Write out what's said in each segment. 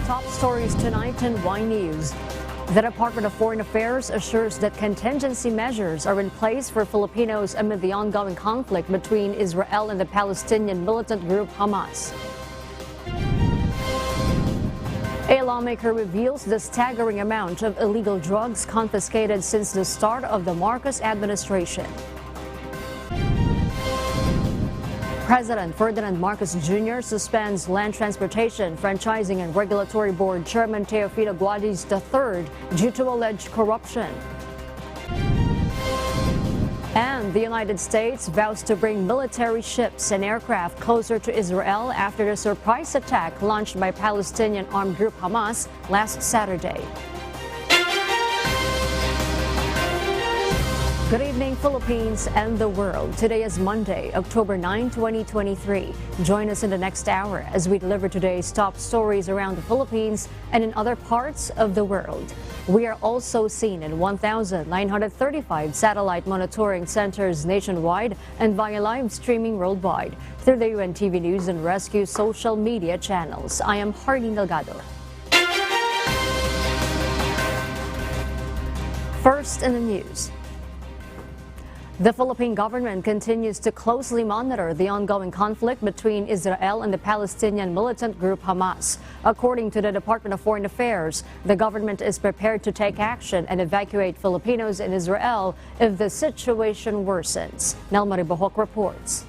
top stories tonight in Y News. The Department of Foreign Affairs assures that contingency measures are in place for Filipinos amid the ongoing conflict between Israel and the Palestinian militant group Hamas. A lawmaker reveals the staggering amount of illegal drugs confiscated since the start of the Marcos administration. President Ferdinand Marcos Jr. suspends Land Transportation, Franchising and Regulatory Board Chairman Teofilo Guadis III due to alleged corruption. And the United States vows to bring military ships and aircraft closer to Israel after the surprise attack launched by Palestinian armed group Hamas last Saturday. Good evening, Philippines and the world. Today is Monday, October 9, 2023. Join us in the next hour as we deliver today's top stories around the Philippines and in other parts of the world. We are also seen in 1,935 satellite monitoring centers nationwide and via live streaming worldwide through the UNTV News and Rescue social media channels. I am Hardin Delgado. First in the news. The Philippine government continues to closely monitor the ongoing conflict between Israel and the Palestinian militant group Hamas. According to the Department of Foreign Affairs, the government is prepared to take action and evacuate Filipinos in Israel if the situation worsens. Nel Maribohok reports.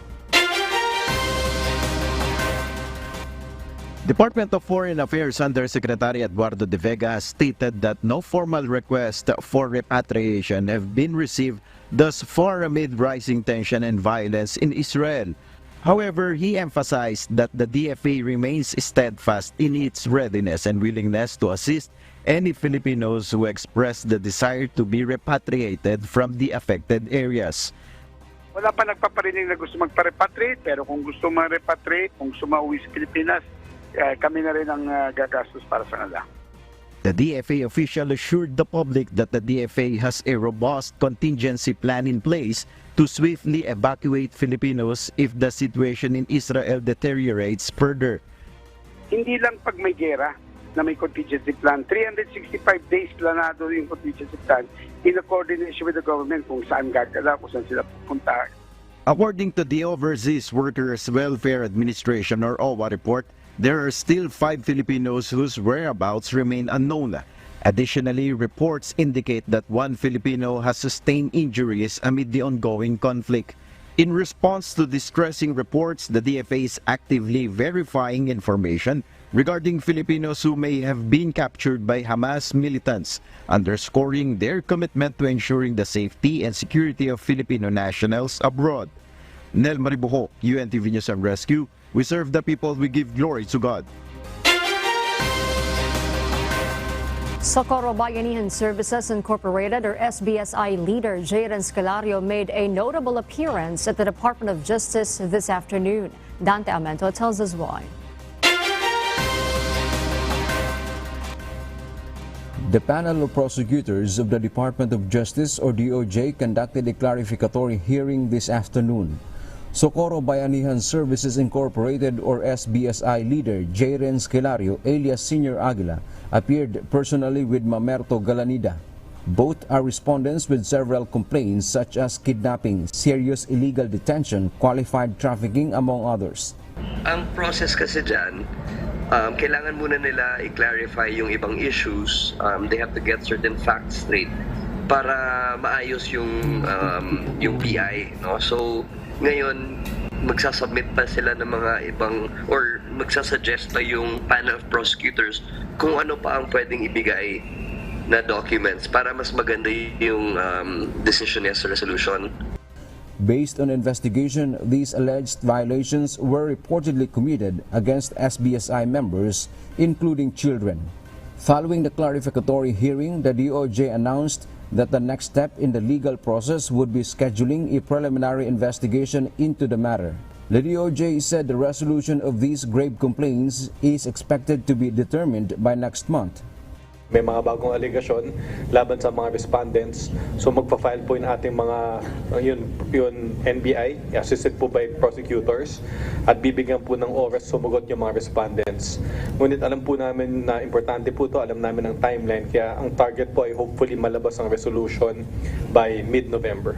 Department of Foreign Affairs Undersecretary Eduardo De Vega has stated that no formal request for repatriation have been received thus far amid rising tension and violence in Israel. However, he emphasized that the DFA remains steadfast in its readiness and willingness to assist any Filipinos who express the desire to be repatriated from the affected areas. Wala pa nagpaparinig na gusto magpa-repatriate, pero kung gusto ma-repatriate, kung gusto mauwi sa Pilipinas, kami na rin ang gagastos para sa kanila. The DFA official assured the public that the DFA has a robust contingency plan in place to swiftly evacuate Filipinos if the situation in Israel deteriorates further. Hindi lang pag may gera na may contingency plan. 365 days planado yung contingency plan in coordination with the government kung saan gagala, kung saan sila pupunta. According to the Overseas Workers Welfare Administration or OWA report, there are still 5 Filipinos whose whereabouts remain unknown. Additionally, reports indicate that 1 Filipino has sustained injuries amid the ongoing conflict. In response to distressing reports, the DFA is actively verifying information regarding Filipinos who may have been captured by Hamas militants, underscoring their commitment to ensuring the safety and security of Filipino nationals abroad. Nel Maribohok, UNTV News and Rescue. We serve the people, we give glory to God. Socorro Bayanihan Services Incorporated or SBSI leader Jen Scario made a notable appearance at the Department of Justice this afternoon. Dante Amento tells us why. The panel of prosecutors of the Department of Justice or DOJ conducted a clarificatory hearing this afternoon. Socorro Bayanihan Services Incorporated or SBSI leader Jen Scario alias Senior Aguila appeared personally with Mamerto Galanida. Both are respondents with several complaints such as kidnapping, serious illegal detention, qualified trafficking among others. Ang process kasi dyan, kailangan muna nila i-clarify yung ibang issues. They have to get certain facts straight para maayos yung PI, no? So ngayon, magsasubmit pa sila ng mga ibang or magsasuggest pa yung panel of prosecutors kung ano pa ang pwedeng ibigay na documents para mas maganda yung decision as resolution. Based on investigation, these alleged violations were reportedly committed against SBSI members, including children. Following the clarificatory hearing, the DOJ announced that the next step in the legal process would be scheduling a preliminary investigation into the matter. The DOJ said the resolution of these grave complaints is expected to be determined by next month. May mga bagong aligasyon laban sa mga respondents. So magpa-file po yung ating mga yun NBI, assisted po by prosecutors, at bibigyan po ng oras sumagot yung mga respondents. Ngunit alam po namin na importante po to, alam namin ang timeline, kaya ang target po ay hopefully malabas ang resolution by mid-November.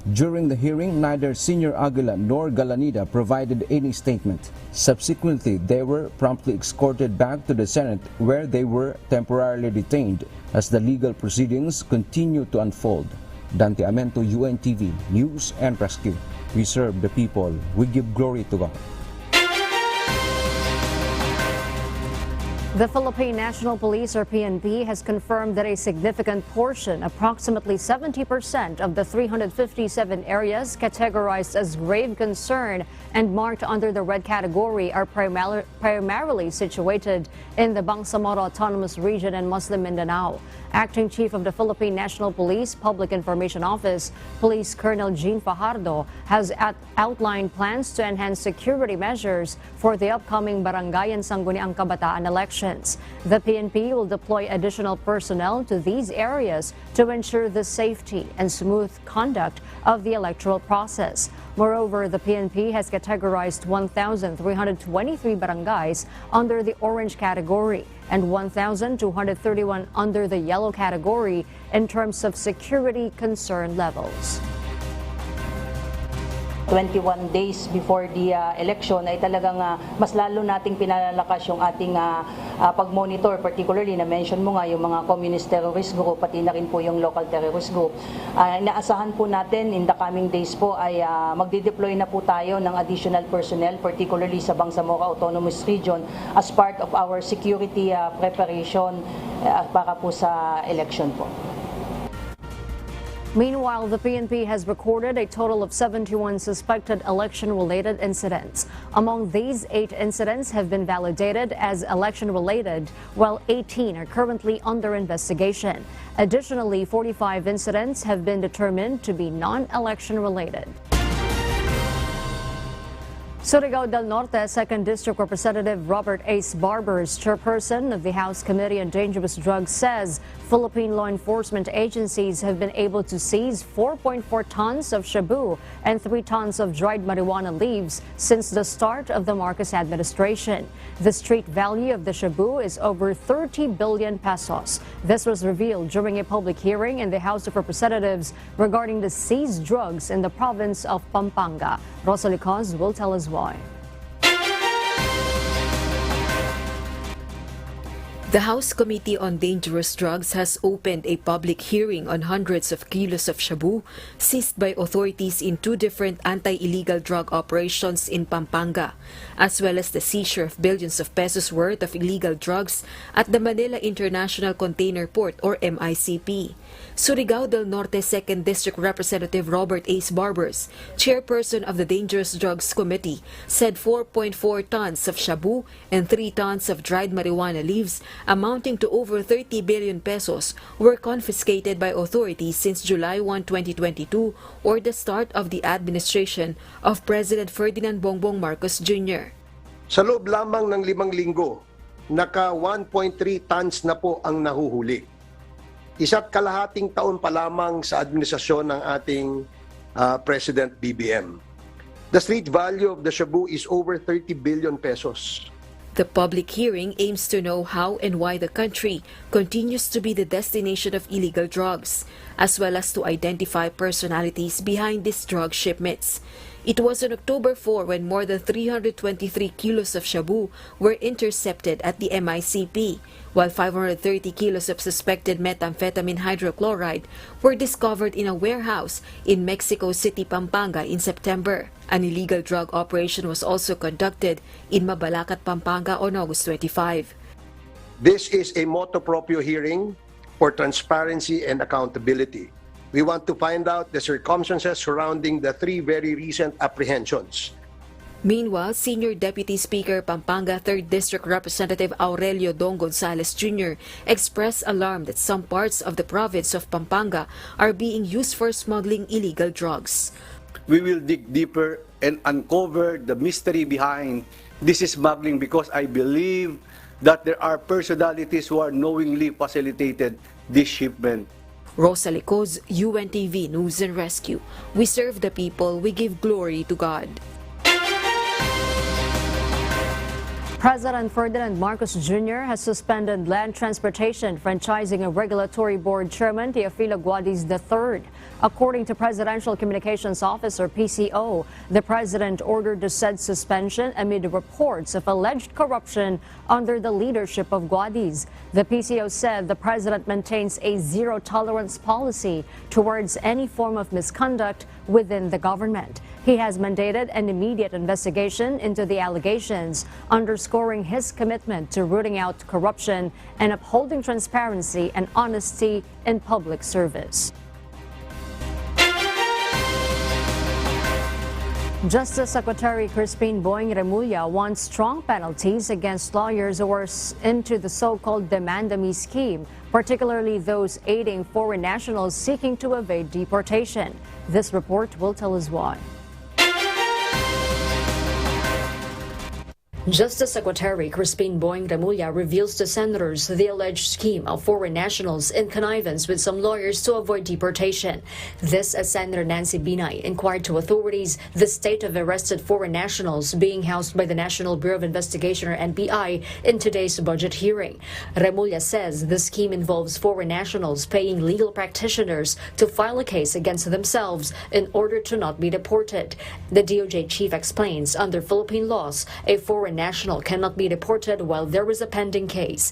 During the hearing, neither Senior Aguila nor Galanida provided any statement. Subsequently, they were promptly escorted back to the Senate where they were temporarily detained as the legal proceedings continue to unfold. Dante Amento, UNTV, News and Rescue. We serve the people. We give glory to God. The Philippine National Police, or PNP, has confirmed that a significant portion, approximately 70% of the 357 areas categorized as grave concern and marked under the red category are primarily situated in the Bangsamoro Autonomous Region and Muslim Mindanao. Acting Chief of the Philippine National Police Public Information Office, Police Colonel Jean Fajardo, has outlined plans to enhance security measures for the upcoming Barangay and Sangguniang Kabataan elections. The PNP will deploy additional personnel to these areas to ensure the safety and smooth conduct of the electoral process. Moreover, the PNP has categorized 1,323 barangays under the orange category and 1,231 under the yellow category in terms of security concern levels. 21 days before the election ay talagang mas lalo nating pinalalakas yung ating pag-monitor, particularly na-mention mo nga yung mga communist terrorist group, pati na rin po yung local terrorist group. Inaasahan po natin in the coming days po ay magde-deploy na po tayo ng additional personnel, particularly sa Bangsamoro Autonomous Region as part of our security preparation para po sa election po. Meanwhile, the PNP has recorded a total of 71 suspected election-related incidents. Among these, 8 incidents have been validated as election-related, while 18 are currently under investigation. Additionally, 45 incidents have been determined to be non-election-related. Surigao del Norte 2nd District Representative Robert Ace Barbers, chairperson of the House Committee on Dangerous Drugs, says Philippine law enforcement agencies have been able to seize 4.4 tons of shabu and 3 tons of dried marijuana leaves since the start of the Marcos administration. The street value of the shabu is over 30 billion pesos. This was revealed during a public hearing in the House of Representatives regarding the seized drugs in the province of Pampanga. Rosalie Cos will tell us why. The House Committee on Dangerous Drugs has opened a public hearing on hundreds of kilos of shabu seized by authorities in 2 different anti-illegal drug operations in Pampanga, as well as the seizure of billions of pesos worth of illegal drugs at the Manila International Container Port, or MICP. Surigao del Norte 2nd District Representative Robert Ace Barbers, chairperson of the Dangerous Drugs Committee, said 4.4 tons of shabu and 3 tons of dried marijuana leaves amounting to over 30 billion pesos were confiscated by authorities since July 1, 2022, or the start of the administration of President Ferdinand Marcos Jr. Sa loob lamang ng 5 linggo, naka 1.3 tons na po ang nahuhuli. 1.5 taon pa lamang sa administrasyon ng ating President BBM. The street value of the shabu is over 30 billion pesos. The public hearing aims to know how and why the country continues to be the destination of illegal drugs, as well as to identify personalities behind these drug shipments. It was on October 4 when more than 323 kilos of shabu were intercepted at the MICP, while 530 kilos of suspected methamphetamine hydrochloride were discovered in a warehouse in Mexico City, Pampanga in September. An illegal drug operation was also conducted in Mabalacat, Pampanga on August 25. This is a motu proprio hearing for transparency and accountability. We want to find out the circumstances surrounding the 3 very recent apprehensions. Meanwhile, Senior Deputy Speaker Pampanga 3rd District Representative Aurelio Dong Gonzales Jr. expressed alarm that some parts of the province of Pampanga are being used for smuggling illegal drugs. we will dig deeper and uncover the mystery behind this smuggling, because I believe that there are personalities who are knowingly facilitated this shipment. Rosalie Coz, UNTV News and Rescue. We serve the people, we give glory to God. President Ferdinand Marcos Jr. has suspended Land Transportation Franchising and Regulatory Board Chairman Teofilo Guadis III. According to Presidential Communications Officer PCO, the president ordered the said suspension amid reports of alleged corruption under the leadership of Guadis. The PCO said the president maintains a zero-tolerance policy towards any form of misconduct within the government. He has mandated an immediate investigation into the allegations, underscoring his commitment to rooting out corruption and upholding transparency and honesty in public service. Justice Secretary Crispin Boying Remulla wants strong penalties against lawyers who are into the so-called Demanda-Me scheme, particularly those aiding foreign nationals seeking to evade deportation. This report will tell us why. Justice Secretary Crispin Boying Remulla reveals to senators the alleged scheme of foreign nationals in connivance with some lawyers to avoid deportation. This as Senator Nancy Binay inquired to authorities the state of arrested foreign nationals being housed by the National Bureau of Investigation or NBI in today's budget hearing. Remulla says the scheme involves foreign nationals paying legal practitioners to file a case against themselves in order to not be deported. The DOJ chief explains under Philippine laws, a foreign national cannot be deported while there is a pending case.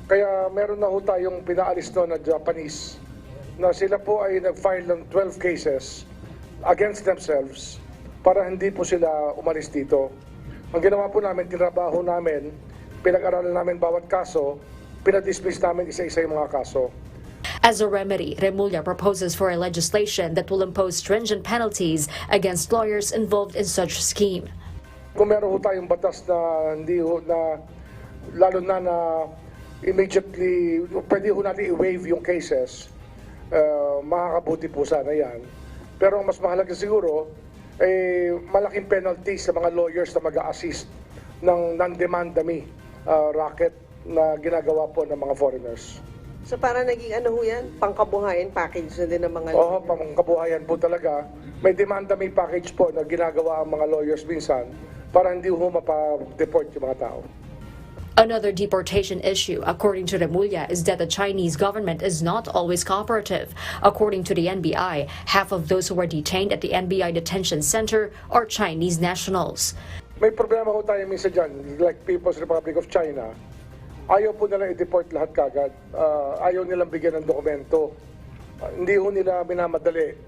Kaya meron na ho tayong pinaalis doon na Japanese na sila po ay nag-file ng 12 cases against themselves para hindi po sila umalis dito. Ang ginawa po namin, tinrabaho namin, pinag-aralan namin bawat kaso, pinadismiss namin isa-isa yung mga kaso. As a remedy, Remulla proposes for a legislation that will impose stringent penalties against lawyers involved in such scheme. Kung meron ho tayong batas na hindi ho na lalo na immediately pwede ho natin i-waive yung cases, makakabuti po sana yan. Pero mas mahalaga siguro malaking penalty sa mga lawyers na mag-a-assist ng non-demand-me racket na ginagawa po ng mga foreigners. So para naging ano ho yan? Pangkabuhayan package na din ng mga lawyers? Oo, pangkabuhayan po talaga. May demand-me package po na ginagawa ang mga lawyers minsan para hindi ho mapa-deport yung mga tao. Another deportation issue, according to Remulla, is that the Chinese government is not always cooperative. According to the NBI, half of those who are detained at the NBI detention center are Chinese nationals. May problema ho tayo minsan dyan, like People's Republic of China. Ayaw po nila i-deport lahat kagad. Ayaw nilang bigyan ng dokumento. Hindi ho nila minamadali.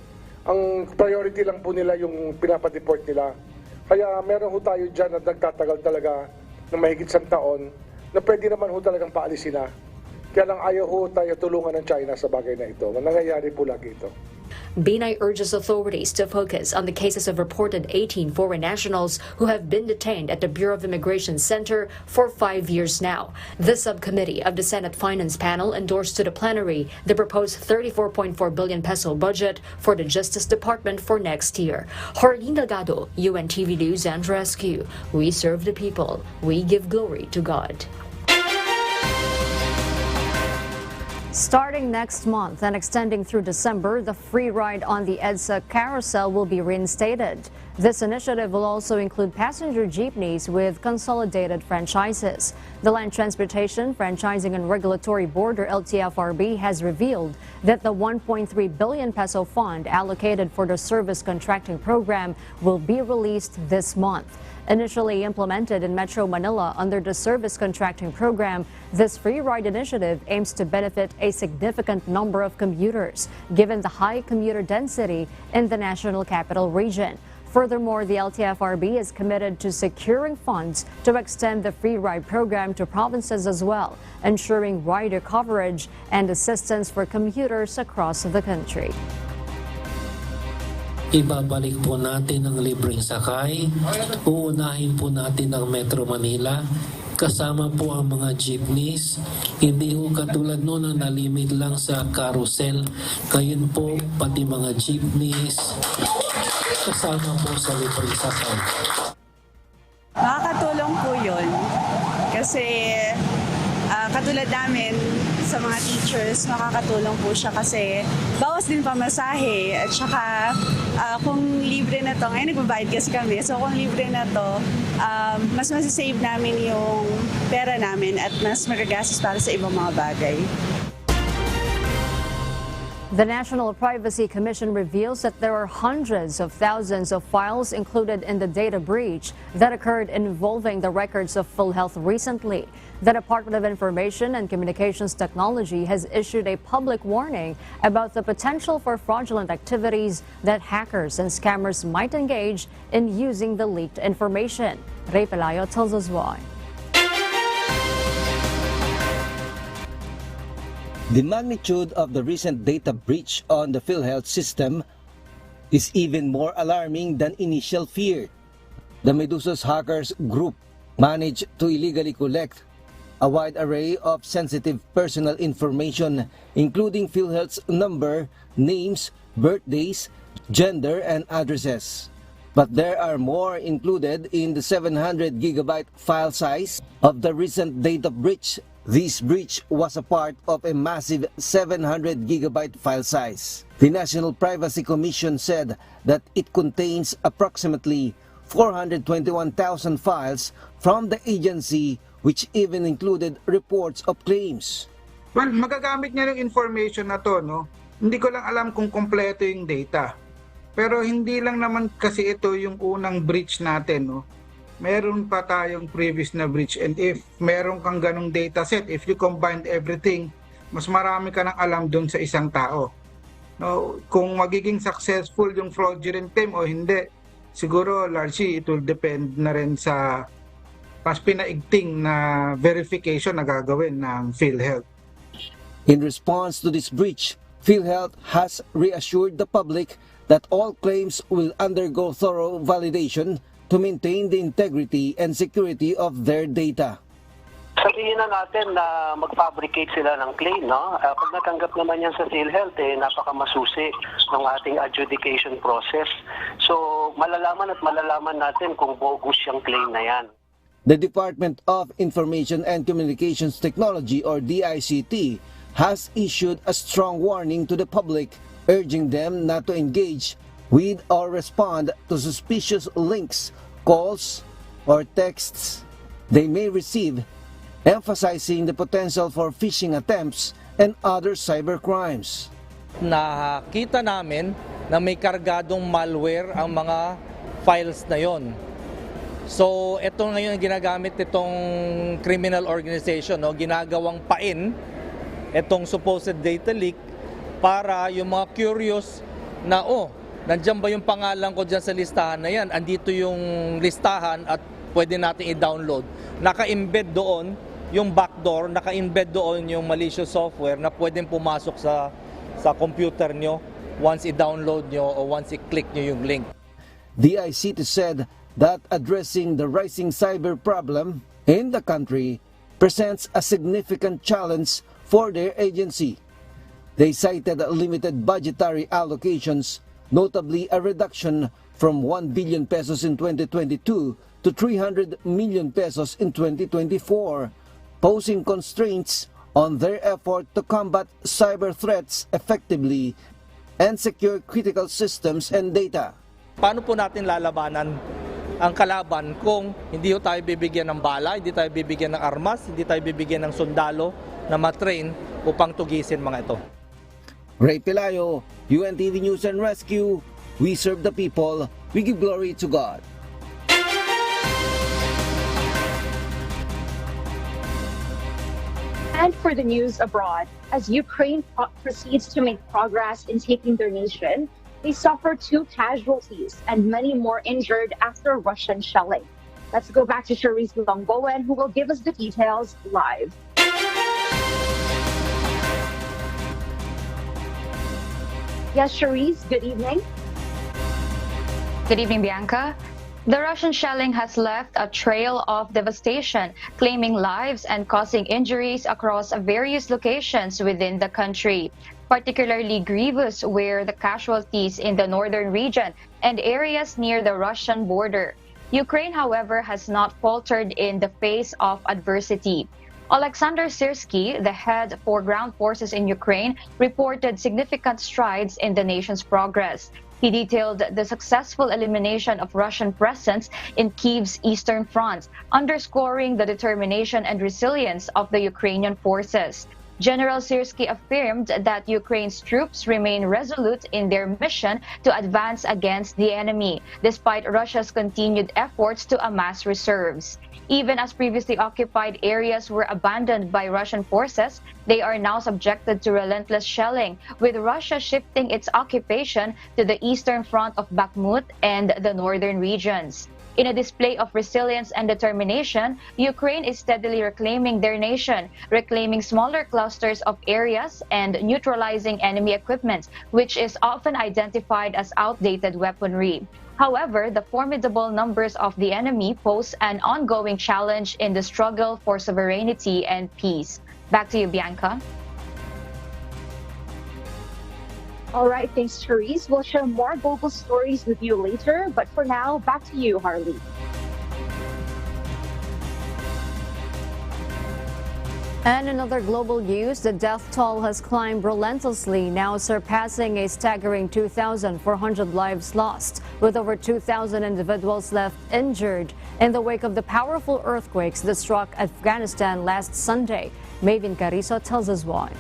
Ang priority lang po nila yung pinapadeport nila. Kaya meron ho tayo dyan na nagtatagal talaga ng mahigit 1 taon na pwede naman ho talagang paalisin na. Kaya lang ayaw ho tayo tulungan ng China sa bagay na ito. Nangyayari po lagi ito. Binay urges authorities to focus on the cases of reported 18 foreign nationals who have been detained at the Bureau of Immigration Center for 5 years now. The subcommittee of the Senate Finance Panel endorsed to the plenary the proposed 34.4 billion peso budget for the Justice Department for next year. Jorlene Delgado, UNTV News and Rescue. We serve the people. We give glory to God. Starting next month and extending through December, the free ride on the EDSA Carousel will be reinstated. This initiative will also include passenger jeepneys with consolidated franchises. The Land Transportation Franchising and Regulatory Board, or LTFRB, has revealed that the 1.3 billion peso fund allocated for the service contracting program will be released this month. Initially implemented in Metro Manila under the service contracting program, this free ride initiative aims to benefit a significant number of commuters, given the high commuter density in the National Capital Region. Furthermore, the LTFRB is committed to securing funds to extend the free ride program to provinces as well, ensuring rider coverage and assistance for commuters across the country. Ibabalik po natin ang libreng sakay. Uunahin po natin ang Metro Manila. Kasama po ang mga jeepneys. Hindi po katulad noon na nalimit lang sa carousel. Ngayon po, pati mga jeepneys. kasama po sa libreng sakay. Makakatulong po yun kasi katulad namin sa mga teachers, makakatulong po siya kasi bawas din pamasahe at saka kung libre na to, ngayon nagbabayad kasi kami, so kung libre na to, mas masasave namin yung pera namin at mas magagastos para sa ibang mga bagay. The National Privacy Commission reveals that there are hundreds of thousands of files included in the data breach that occurred involving the records of PhilHealth recently. The Department of Information and Communications Technology has issued a public warning about the potential for fraudulent activities that hackers and scammers might engage in using the leaked information. Ray Pelayo tells us why. The magnitude of the recent data breach on the PhilHealth system is even more alarming than initial fear. The Medusa's hackers group managed to illegally collect a wide array of sensitive personal information, including PhilHealth's number, names, birthdays, gender, and addresses. But there are more included in the 700 gigabyte file size of the recent data breach. This breach was a part of a massive 700 gigabyte file size. The National Privacy Commission said that it contains approximately 421,000 files from the agency, which even included reports of claims. Well, magagamit niya yung information na to, no? Hindi ko lang alam kung kompleto yung data. Pero hindi lang naman kasi ito yung unang breach natin, no? Meron pa tayong previous na breach, and if meron kang ganong data set, if you combine everything, mas marami ka nang alam doon sa isang tao. No, kung magiging successful yung fraudulent claim o hindi, siguro largely it will depend na rin sa mas pinaigting na verification na gagawin ng PhilHealth. In response to this breach, PhilHealth has reassured the public that all claims will undergo thorough validation to maintain the integrity and security of their data. Sabihin na natin na mag-fabricate sila ng claim, no? Pag natanggap naman yan sa PhilHealth, napakamasusi ng ating adjudication process. So, malalaman natin kung bogus yung claim na yan. The Department of Information and Communications Technology, or DICT, has issued a strong warning to the public, urging them not to engage with or respond to suspicious links, calls, or texts they may receive, emphasizing the potential for phishing attempts and other cybercrimes. Nakita namin na may kargadong malware ang mga files na yon. So ito ngayon ginagamit itong criminal organization, no, ginagawang pain itong supposed data leak para yung mga curious na nandiyan ba yung pangalan ko dyan sa listahan na yan? Andito yung listahan at pwede natin i-download. Naka-embed doon yung backdoor, naka-embed doon yung malicious software na pwedeng pumasok sa computer nyo once i-download nyo o once i-click nyo yung link. The DICT said that addressing the rising cyber problem in the country presents a significant challenge for their agency. They cited limited budgetary allocations, notably a reduction from 1 billion pesos in 2022 to 300 million pesos in 2024, posing constraints on their effort to combat cyber threats effectively and secure critical systems and data. Paano po natin lalabanan ang kalaban kung hindi tayo bibigyan ng bala, hindi tayo bibigyan ng armas, hindi tayo bibigyan ng sundalo na matrain upang tugisin mga ito? Ray Pelayo, UNTV News and Rescue. We serve the people. We give glory to God. And for the news abroad, as Ukraine proceeds to make progress in taking their nation, they suffer 2 casualties and many more injured after Russian shelling. Let's go back to Cherise Longbowen, who will give us the details live. Yes, Cherise, good evening. Good evening, Bianca. The Russian shelling has left a trail of devastation, claiming lives and causing injuries across various locations within the country. Particularly grievous were the casualties in the northern region and areas near the Russian border. Ukraine, however, has not faltered in the face of adversity. Alexander Sirski, the head for ground forces in Ukraine, reported significant strides in the nation's progress. He detailed the successful elimination of Russian presence in Kyiv's eastern front, underscoring the determination and resilience of the Ukrainian forces. General Sirski affirmed that Ukraine's troops remain resolute in their mission to advance against the enemy, despite Russia's continued efforts to amass reserves. Even as previously occupied areas were abandoned by Russian forces, they are now subjected to relentless shelling, with Russia shifting its occupation to the eastern front of Bakhmut and the northern regions. In a display of resilience and determination, Ukraine is steadily reclaiming their nation, reclaiming smaller clusters of areas and neutralizing enemy equipment, which is often identified as outdated weaponry. However, the formidable numbers of the enemy pose an ongoing challenge in the struggle for sovereignty and peace. Back to you, Bianca. All right, thanks, Therese. We'll share more global stories with you later, but for now, back to you, Harley. And in other global news, the death toll has climbed relentlessly, now surpassing a staggering 2,400 lives lost, with over 2,000 individuals left injured in the wake of the powerful earthquakes that struck Afghanistan last Sunday. Maven Carrizo tells us why.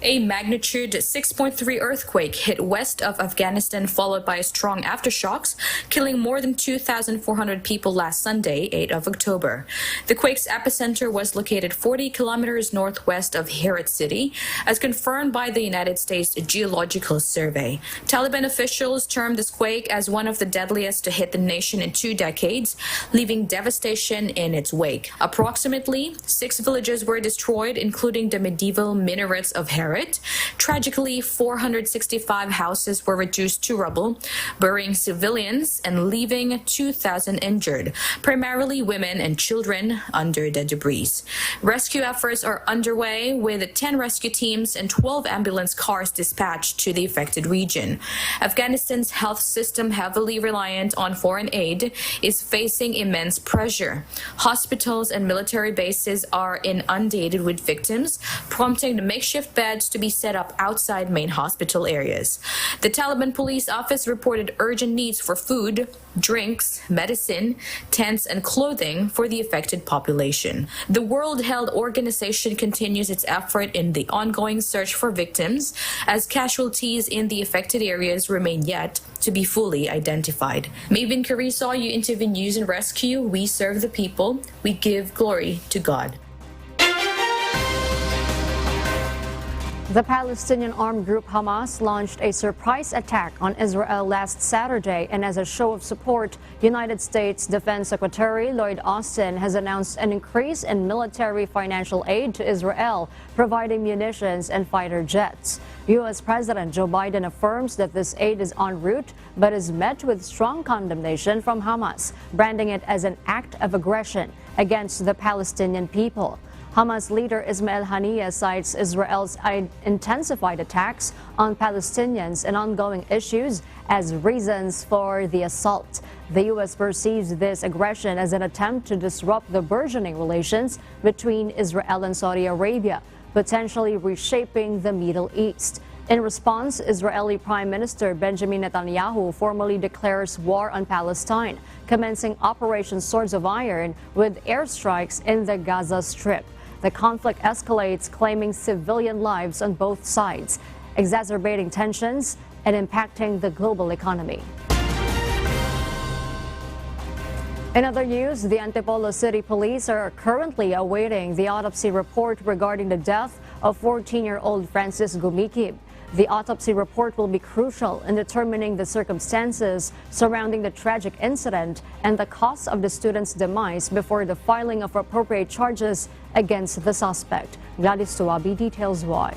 A magnitude 6.3 earthquake hit west of Afghanistan, followed by strong aftershocks, killing more than 2,400 people last Sunday, 8 of October. The quake's epicenter was located 40 kilometers northwest of Herat City, as confirmed by the United States Geological Survey. Taliban officials termed this quake as one of the deadliest to hit the nation in 2 decades, leaving devastation in its wake. Approximately 6 villages were destroyed, including the medieval minarets of Herat. Tragically, 465 houses were reduced to rubble, burying civilians and leaving 2,000 injured, primarily women and children, under the debris. Rescue efforts are underway, with 10 rescue teams and 12 ambulance cars dispatched to the affected region. Afghanistan's health system, heavily reliant on foreign aid, is facing immense pressure. Hospitals and military bases are inundated with victims, prompting the makeshift beds to be set up outside main hospital areas. The Taliban police office reported urgent needs for food, drinks, medicine, tents, and clothing for the affected population. The World Health Organization continues its effort in the ongoing search for victims, as casualties in the affected areas remain yet to be fully identified. Maven Carrizo, UNTV News and Rescue. We serve the people. We give glory to God. The Palestinian armed group Hamas launched a surprise attack on Israel last Saturday, and as a show of support, United States Defense Secretary Lloyd Austin has announced an increase in military financial aid to Israel, providing munitions and fighter jets. U.S. President Joe Biden affirms that this aid is en route, but is met with strong condemnation from Hamas, branding it as an act of aggression against the Palestinian people. Hamas leader Ismail Haniyeh cites Israel's intensified attacks on Palestinians and ongoing issues as reasons for the assault. The U.S. perceives this aggression as an attempt to disrupt the burgeoning relations between Israel and Saudi Arabia, potentially reshaping the Middle East. In response, Israeli Prime Minister Benjamin Netanyahu formally declares war on Palestine, commencing Operation Swords of Iron with airstrikes in the Gaza Strip. The conflict escalates, claiming civilian lives on both sides, exacerbating tensions and impacting the global economy. In other news, the Antipolo City Police are currently awaiting the autopsy report regarding the death of 14-year-old Francis Gumikib. The autopsy report will be crucial in determining the circumstances surrounding the tragic incident and the cause of the student's demise before the filing of appropriate charges against the suspect. Gladys Tuabi details why.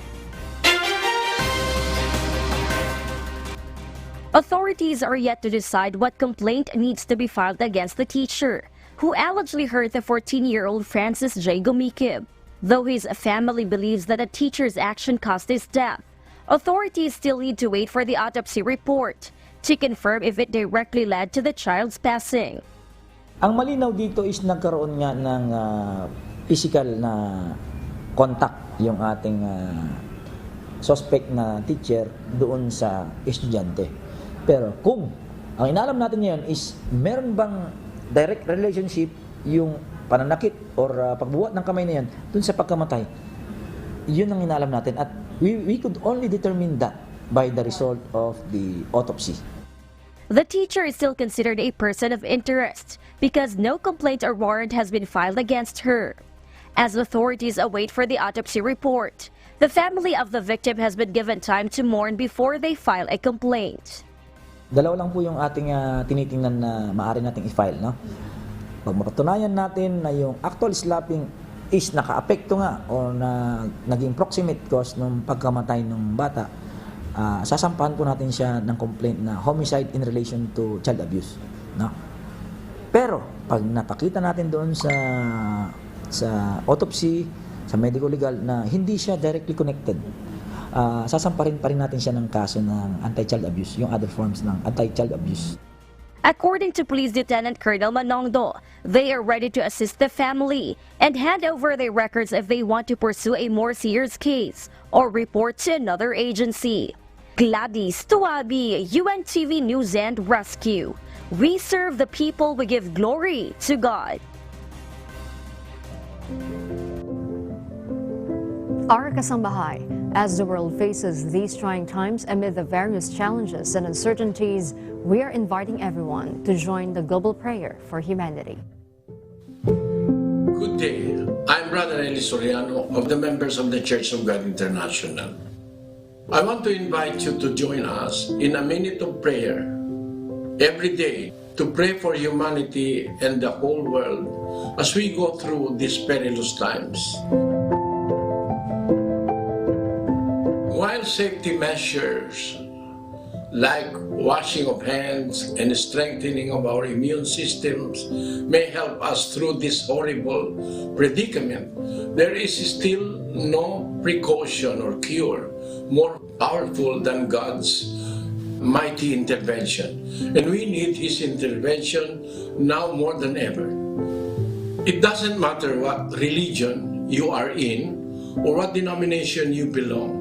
Authorities are yet to decide what complaint needs to be filed against the teacher, who allegedly hurt the 14-year-old Francis J. Gumikib. Though his family believes that the teacher's action caused his death, authorities still need to wait for the autopsy report to confirm if it directly led to the child's passing. Ang malinaw dito is nagkaroon nga ng physical na contact yung ating suspect na teacher doon sa estudyante. Pero kung ang inalam natin ngayon is meron bang direct relationship yung pananakit or pagbuhat ng kamay na yan doon sa pagkamatay, yun ang inalam natin at we could only determine that by the result of the autopsy. The teacher is still considered a person of interest because no complaint or warrant has been filed against her. As authorities await for the autopsy report, the family of the victim has been given time to mourn before they file a complaint. Dalawa lang po yung ating tinitingnan na maaari nating i-file, no? Pag mapatunayan natin na yung actual slapping is naka-apekto nga o na naging proximate cause ng pagkamatay ng bata, sasampahan po natin siya ng complaint na homicide in relation to child abuse, no? Pero pag napakita natin doon sa autopsy, sa medical legal na hindi siya directly connected, sasamparin pa rin natin siya ng kaso ng anti-child abuse, yung other forms ng anti-child abuse. According to Police Lieutenant Colonel Manongdo, they are ready to assist the family and hand over their records if they want to pursue a more serious case or report to another agency. Gladys Tuabi, UNTV News and Rescue. We serve the people, we give glory to God. Our kasambahay, as the world faces these trying times amid the various challenges and uncertainties, we are inviting everyone to join the global prayer for humanity. Good day. I'm Brother Eli Soriano of the members of the Church of God International. I want to invite you to join us in a minute of prayer every day to pray for humanity and the whole world as we go through these perilous times. While safety measures like washing of hands and strengthening of our immune systems may help us through this horrible predicament, there is still no precaution or cure more powerful than God's mighty intervention. And we need His intervention now more than ever. It doesn't matter what religion you are in or what denomination you belong.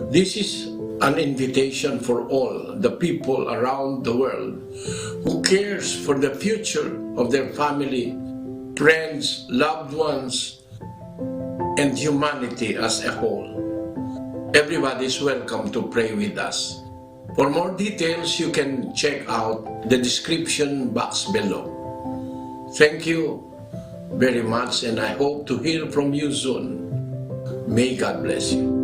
This is an invitation for all the people around the world who cares for the future of their family, friends, loved ones, and humanity as a whole. Everybody is welcome to pray with us. For more details, you can check out the description box below. Thank you very much, and I hope to hear from you soon. May God bless you.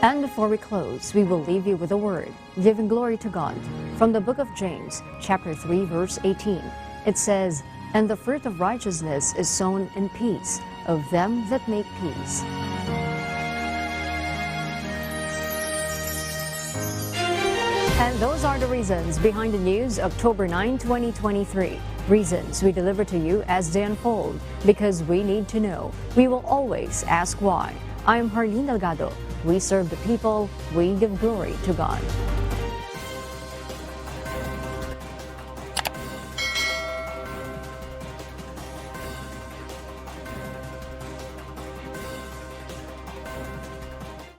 And before we close, we will leave you with a word, giving glory to God. From the book of James, chapter 3, verse 18, it says, "And the fruit of righteousness is sown in peace of them that make peace." And those are the reasons behind the news, October 9, 2023. Reasons we deliver to you as they unfold, because we need to know. We will always ask why. I am Harleen Delgado. We serve the people. We give glory to God.